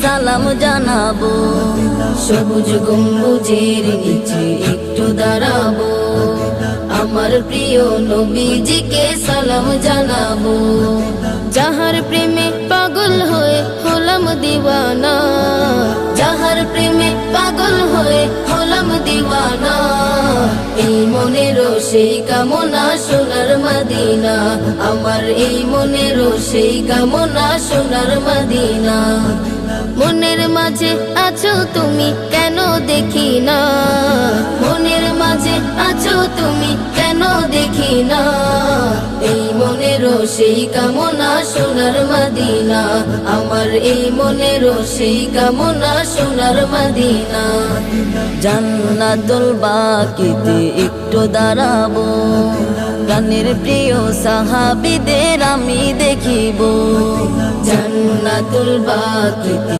সালাম জানাবো, সবুজ গম্বুজের নিচে একটু দাঁড়াবো, আমার প্রিয় নবীজিকে সালাম জানাবো। যাহার প্রেমে পাগল হয়ে হলাম দিওয়ানা, যাহার প্রেমে পাগল হয়ে হলাম দিওয়ানা, এই মনেরও সেই কামনা সোনার মদিনা, আমার এই মনেরও সেই কামনা সোনার মদিনা। মনের মাঝে আছো তুমি কেন দেখি না, মনের মাঝে আছো তুমি কেন দেখি না, এই মনেরও সেই কামনা সোনার মদিনা, আমার এই মনেরও সেই কামনা সোনার মদিনা। জান্নাতুল বাকিতে একটু দাঁড়াবো, প্রাণের প্রিয় সাহাবীদের আমি দেখিব, জান্নাতুল বাকিতে